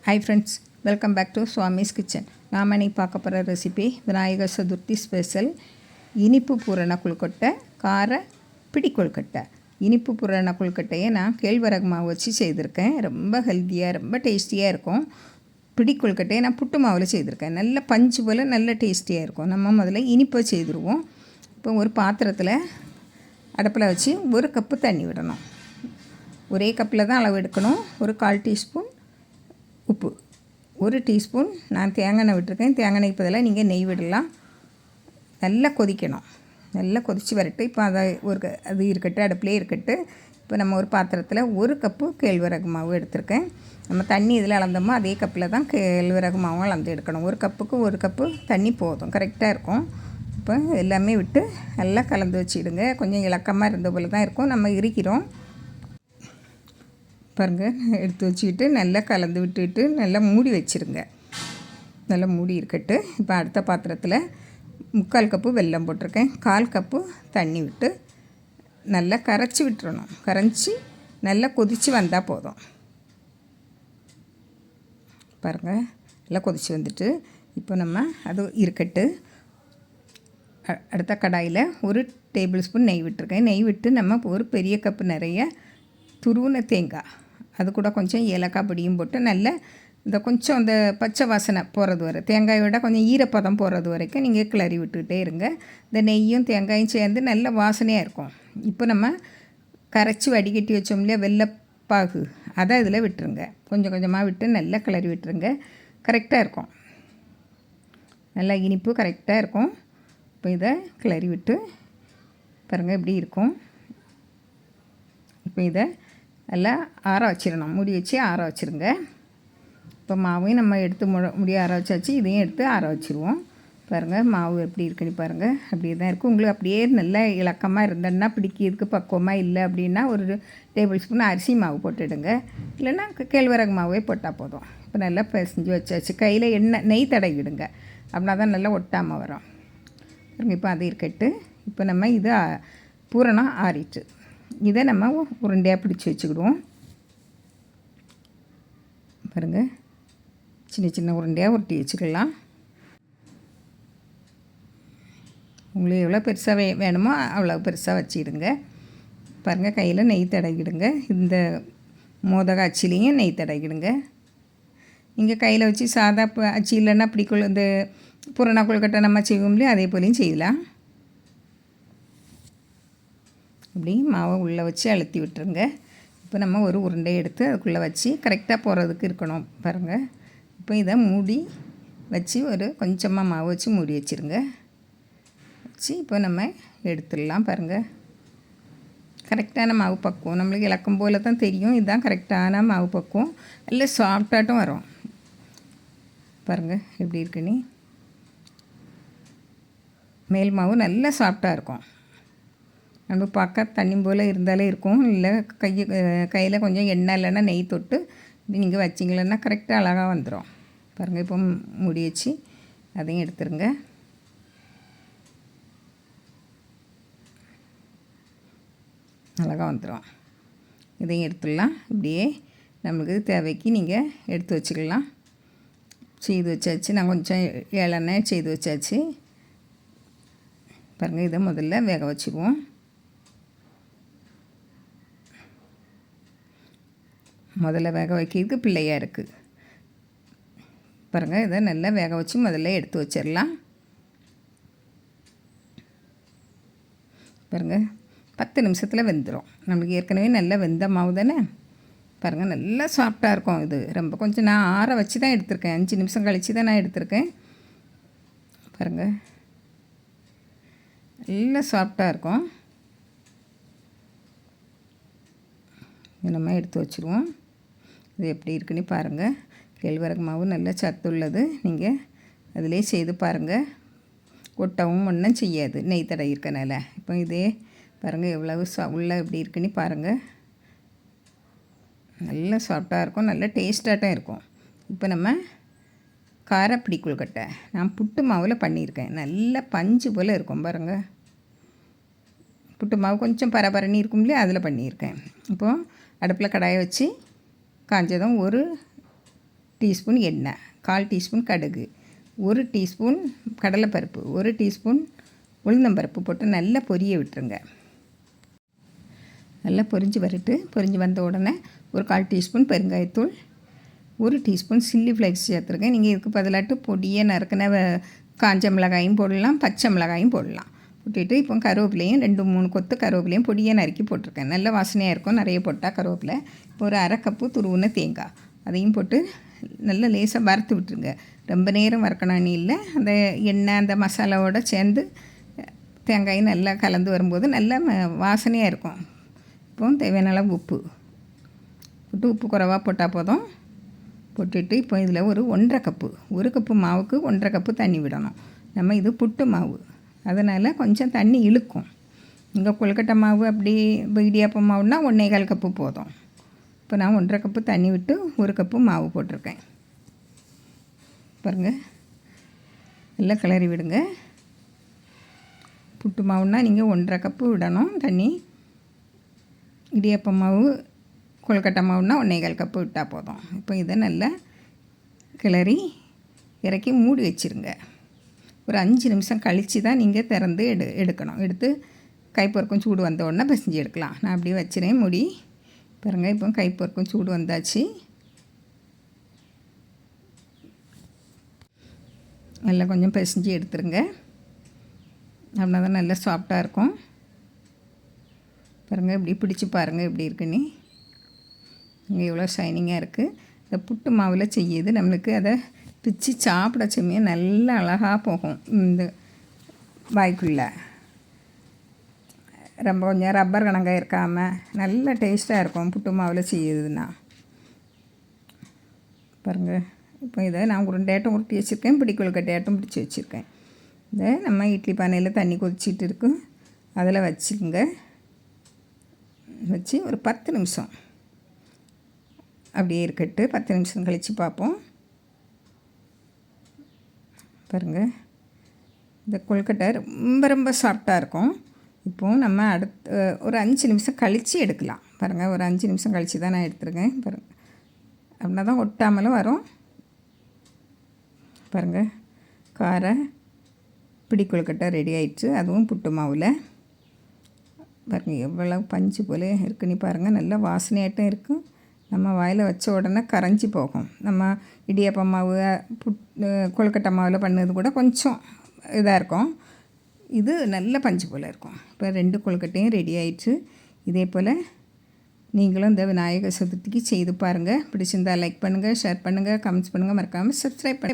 Hi friends, welcome back to Swami's kitchen. நாம் இன்னைக்கு பார்க்க போகிற ரெசிபி விநாயகர் சதுர்த்தி ஸ்பெஷல் இனிப்பு பூரண கொழுக்கட்டை, கார பிடி கொழுக்கட்டை. இனிப்பு பூரண கொழுக்கட்டையை நான் கேழ்வரகு மாவு வச்சு செய்திருக்கேன். ரொம்ப ஹெல்த்தியாக, ரொம்ப டேஸ்டியாக இருக்கும். பிடி கொழுக்கட்டையை நான் புட்டு மாவில் செய்திருக்கேன். நல்ல பஞ்சு போல் நல்ல டேஸ்டியாக இருக்கும். நம்ம முதல்ல இனிப்பை செய்திருவோம். இப்போ ஒரு பாத்திரத்தில் அடுப்பில் வச்சு 1 கப்பு தண்ணி விடணும். ஒரே கப்பில் தான் அளவு எடுக்கணும். ஒரு 1/4 டீஸ்பூன் உப்பு, 1 டீஸ்பூன் நான் தேங்காய் எண்ணெய் விட்டுருக்கேன். தேங்காய் எண்ணெய்க்கு பதிலாக நீங்கள் நெய் விடலாம். நல்லா கொதிக்கணும். நல்லா கொதித்து வரட்டு. இப்போ அது இருக்கட்டும், அடுப்புலேயே இருக்கட்டும். இப்போ நம்ம ஒரு பாத்திரத்தில் 1 கப்பு கேழ்வரகு மாவு எடுத்திருக்கேன். நம்ம தண்ணி இதில் அளந்தோமோ அதே கப்பில் தான் கேழ்வரகு மாவும் அளந்து எடுக்கணும். 1 கப்புக்கு 1 கப்பு தண்ணி போதும், கரெக்டாக இருக்கும். இப்போ எல்லாமே விட்டு நல்லா கலந்து வச்சுடுங்க. கொஞ்சம் இலக்கமாக இருந்த போல் தான் இருக்கும். நம்ம இருக்கிறோம் பாருங்கள். எடுத்து வச்சுக்கிட்டு நல்லா கலந்து விட்டுட்டு நல்லா மூடி வச்சுருங்க. நல்லா மூடி இருக்கட்டு. இப்போ அடுத்த பாத்திரத்தில் 3/4 கப்பு வெல்லம் போட்டிருக்கேன். 1/4 கப்பு தண்ணி விட்டு நல்லா கரைச்சி விட்டுறணும். கரைச்சி நல்லா கொதித்து வந்தால் போதும். பாருங்கள், நல்லா கொதித்து வந்துட்டு இப்போ நம்ம அது இருக்கட்டு. அடுத்த கடாயில் 1 டேபிள் ஸ்பூன் நெய் விட்டுருக்கேன். நெய் விட்டு நம்ம ஒரு பெரிய கப்பு நிறைய துருவின தேங்காய், அது கூட கொஞ்சம் ஏலக்காய் பொடியும் போட்டு நல்லா கொஞ்சம் அந்த பச்சை வாசனை போகிறது வரை, தேங்காயை விட கொஞ்சம் ஈரப்பதம் போகிறது வரைக்கும் நீங்கள் கிளறி விட்டுக்கிட்டே இருங்க. இந்த நெய்யும் தேங்காயும் சேர்ந்து நல்ல வாசனையாக இருக்கும். இப்போ நம்ம கரைச்சி வடிகட்டி வச்சோம் இல்லையா வெள்ளைப்பாகு, அதை இதில் விட்டுருங்க. கொஞ்சம் கொஞ்சமாக விட்டு நல்லா கிளறி விட்டுருங்க. கரெக்டாக இருக்கும். நல்லா இனிப்பு கரெக்டாக இருக்கும். இப்போ இதை கிளறி விட்டு பாருங்கள் எப்படி இருக்கும். இப்போ இதை நல்லா ஆற வச்சிடணும். மூடி வச்சு ஆற வச்சுருங்க. இப்போ மாவையும் நம்ம எடுத்து முடிய ஆற வச்சாச்சு. இதையும் எடுத்து ஆற வச்சுருவோம். பாருங்கள் மாவு எப்படி இருக்குன்னு பாருங்கள். அப்படியே தான் இருக்கும். உங்களுக்கு அப்படியே நல்லா இலக்கமாக இருந்ததுன்னா பிடிக்கிறதுக்கு பக்குவமாக இல்லை அப்படின்னா 1 டேபிள் ஸ்பூன் அரிசி மாவு போட்டுடுங்க. இல்லைன்னா கேழ்வரகு மாவே போட்டால் போதும். இப்போ நல்லா பிசைஞ்சு வச்சாச்சு. கையில் நெய் தடவிடுங்க. அப்படின்னா தான் நல்லா ஒட்டாமல் வரும். பாருங்கள், இப்போ அது இருக்கட்டு. இப்போ நம்ம இது பூரணம் ஆறிட்டு இதை நம்ம உருண்டையாக பிடிச்சி வச்சுக்கிடுவோம். பாருங்கள், சின்ன சின்ன உருண்டையாக உருட்டி வச்சுக்கலாம். உங்களுக்கு எவ்வளோ பெருசாக வேணுமோ அவ்வளோ பெருசாக வச்சுக்கிடுங்க. பாருங்கள், கையில் நெய் தடவிடுங்க. இந்த மோதக அச்சிலையும் நெய் தடவிடுங்க. நீங்கள் கையில் வச்சு சாதா அச்சி இல்லைன்னா இந்த பூரண கொழுக்கட்டை நம்ம செய்வோம் இல்லையா, அதே போலையும் செய்யலாம். இப்படி மாவை உள்ளே வச்சு அழுத்தி விட்டுருங்க. இப்போ நம்ம ஒரு உருண்டை எடுத்து அதுக்குள்ளே வச்சு கரெக்டாக போகிறதுக்கு இருக்கணும். பாருங்கள், இப்போ இதை மூடி வச்சு கொஞ்சமாக மாவு வச்சு மூடி வச்சுருங்க. வச்சு இப்போ நம்ம எடுத்துடலாம். பாருங்கள், கரெக்டான மாவு பக்குவம். நம்மளுக்கு இலக்கம் போல் தான் தெரியும். இதுதான் கரெக்டான மாவு பக்குவம். நல்லா சாஃப்டாட்டும் வரும். பாருங்கள் எப்படி இருக்குன்னு. மேல் மாவு நல்லா சாஃப்டாக இருக்கும். நம்ம பார்க்க தண்ணி போல் இருந்தாலே இருக்கும். இல்லை கையில் கொஞ்சம் எண்ணெய் இல்லைன்னா நெய் தொட்டு நீங்கள் வச்சிங்களன்னா கரெக்டாக அழகாக வந்துடும். பாருங்கள், இப்போ மூடி வச்சு அதையும் எடுத்துருங்க. அழகாக வந்துடும். இதையும் எடுத்துடலாம். இப்படியே நம்மளுக்கு தேவைக்கு நீங்கள் எடுத்து வச்சுக்கலாம். செய்து வச்சாச்சு. நான் கொஞ்சம் ஏலெண்ணெய் செய்து வச்சாச்சு. பாருங்கள், இதை முதல்ல வேக வச்சுக்குவோம். முதல்ல வேக வைக்கிறதுக்கு பிள்ளையாக இருக்குது. பாருங்கள், இதை நல்லா வேக வச்சு முதல்ல எடுத்து வச்சிடலாம். பாருங்கள், 10 நிமிஷத்தில் வெந்துடும். நம்மளுக்கு ஏற்கனவே நல்லா வெந்த மாவு தானே. பாருங்கள், நல்லா சாஃப்டாக இருக்கும். இது ரொம்ப கொஞ்சம் நான் ஆற வச்சு தான் எடுத்திருக்கேன். 5 நிமிஷம் கழித்து தான் நான் எடுத்திருக்கேன். பாருங்கள், நல்லா சாஃப்டாக இருக்கும். இது நம்ம எடுத்து வச்சுருவோம். இது எப்படி இருக்குன்னு பாருங்கள். கேழ்வரகு மாவு நல்ல சத்து உள்ளது. நீங்கள் அதிலே செய்து பாருங்கள். ஒட்டவும் ஒன்றும் செய்யாது நெய் தடவி இருக்கனால. இப்போ இதே பாருங்கள் எவ்வளவு உள்ளே எப்படி இருக்குன்னு பாருங்கள். நல்ல சாஃப்டாக இருக்கும். நல்ல டேஸ்ட்டாட்டும் இருக்கும். இப்போ நம்ம காரப்பிடி கொழுக்கட்டை நான் புட்டு மாவில் பண்ணியிருக்கேன். நல்ல பஞ்சு போல் இருக்கும். பாருங்கள், புட்டு மாவு கொஞ்சம் பரபரன்னு இருக்கும் இல்லையா, அதில் பண்ணியிருக்கேன். இப்போது அடுப்பில் கடாயை வச்சு காஞ்சதும் 1 டீஸ்பூன் எண்ணெய், 1/4 டீஸ்பூன் கடுகு, 1 டீஸ்பூன் கடலைப்பருப்பு, 1 டீஸ்பூன் உளுந்தம்பருப்பு போட்டு நல்லா பொரிய விட்டுருங்க. நல்லா பொரிஞ்சு வந்த உடனே ஒரு 1/4 டீஸ்பூன் பெருங்காயத்தூள், 1 டீஸ்பூன் சில்லி ஃப்ளேக்ஸ் சேர்த்துருக்கேன். நீங்கள் இதுக்கு பதிலாட்டு பொடியை நறுக்கின காஞ்ச மிளகாயும் போடலாம், பச்சை மிளகாயும் போடலாம். போட்டுட்டு இப்போ கருவேப்பிலையும் 2-3 கொத்து கருவேப்பிலையும் பொடியை நறுக்கி போட்டிருக்கேன். நல்ல வாசனையாக இருக்கும் நிறைய போட்டால் கருவேப்பிலை. இப்போ ஒரு 1/2 கப்பு துருவின தேங்காய் அதையும் போட்டு நல்லா லேசாக வறுத்து விட்டுருங்க. ரொம்ப நேரம் வறுக்கணும்னு இல்லை. அந்த எண்ணெய் அந்த மசாலாவோடு சேர்ந்து தேங்காயும் நல்லா கலந்து வரும்போது நல்லா வாசனையாக இருக்கும். இப்போ தேவையான அளவு உப்பு போட்டு, உப்பு குறைவாக போட்டால் போதும். போட்டுட்டு இப்போ இதில் ஒரு 1/2 கப்பு, 1 கப்பு மாவுக்கு 1/2 கப்பு தண்ணி விடணும். நம்ம இது புட்டு மாவு, அதனால் கொஞ்சம் தண்ணி இழுக்கும். இங்கே கொழுக்கட்டை மாவு அப்படி இடியாப்பம் மாவுன்னா 1/4 கப்பு போதும். இப்போ நான் 1/2 கப்பு தண்ணி விட்டு 1 கப்பு மாவு போட்டிருக்கேன். பாருங்கள், நல்லா கிளறி விடுங்க. புட்டு மாவுன்னா நீங்கள் 1/2 கப்பு விடணும் தண்ணி. இடியாப்பம் மாவு கொழுக்கட்டை மாவுன்னா 1/4 கப்பு விட்டால் போதும். இப்போ இதை நல்லா கிளறி இறக்கி மூடி வச்சுருங்க. ஒரு 5 நிமிஷம் கழித்து தான் நீங்கள் திறந்து எடுக்கணும். எடுத்து கைப்பொருக்கும் சூடு வந்த உடனே பிசைஞ்சு எடுக்கலாம். நான் அப்படியே வச்சுறேன் மூடி. பாருங்கள், இப்போ கைப்பொருக்கும் சூடு வந்தாச்சு. நல்லா கொஞ்சம் பிசைஞ்சு எடுத்துருங்க. அப்படின்னா தான் நல்லா சாஃப்டாக இருக்கும். பாருங்கள், இப்படி பிடிச்சி பாருங்கள் எப்படி இருக்குன்னு. இங்கே எவ்வளோ ஷைனிங்காக இருக்குது. இந்த புட்டு மாவில் செய்யுது நம்மளுக்கு அதை பிச்சு சாப்பிட செம்மையாக நல்லா அழகாக போகும் இந்த வாய்க்குள்ளே. ரொம்ப கொஞ்சம் ரப்பர் கணக்காக இருக்காமல் நல்ல டேஸ்ட்டாக இருக்கும் புட்டு மாவில் செய்யுதுன்னா. பாருங்கள், இப்போ இதை நான் உருண்டையாட்டம் உருட்டி வச்சுருக்கேன், பிடிக்கொழுக்கட்டையாட்டம் பிடிச்சி வச்சுருக்கேன். இதை நம்ம இட்லி பானையில் தண்ணி கொதிச்சிட்டு இருக்கும், அதில் வச்சுக்கோங்க. வச்சு ஒரு 10 நிமிஷம் அப்படியே இருக்கட்டு. 10 நிமிஷம் கழித்து பார்ப்போம். பாருங்கள், இந்த கொழுக்கட்டை ரொம்ப சாஃப்டாக இருக்கும். இப்போது நம்ம அடுத்து ஒரு 5 நிமிஷம் கழித்து எடுக்கலாம். பாருங்கள், ஒரு 5 நிமிஷம் கழித்து தான் நான் எடுத்துருக்கேன். பாருங்கள், அப்படின்னா தான் ஒட்டாமலும் வரும். பாருங்கள், கார பிடி கொழுக்கட்டை ரெடி ஆயிடுச்சு. அதுவும் புட்டு மாவில். பாருங்கள், எவ்வளோ பஞ்சு போல் இருக்குன்னு பாருங்கள். நல்லா வாசனையாட்டம் இருக்கும். நம்ம வாயில் வச்ச உடனே கரைஞ்சி போகும். நம்ம இடியாப்பம் மாவு கொழுக்கட்டை மாவில் பண்ணது கூட கொஞ்சம் இதாக இருக்கும். இது நல்ல பஞ்சு போல் இருக்கும். இப்போ 2 கொழுக்கட்டையும் ரெடி ஆயிடுச்சு. இதே போல் நீங்களும் இந்த விநாயகர் சதுர்த்திக்கு செய்து பாருங்கள். பிடிச்சிருந்தால் லைக் பண்ணுங்கள், ஷேர் பண்ணுங்கள், கமெண்ட்ஸ் பண்ணுங்கள், மறக்காமல் சப்ஸ்கிரைப் பண்ணுங்கள்.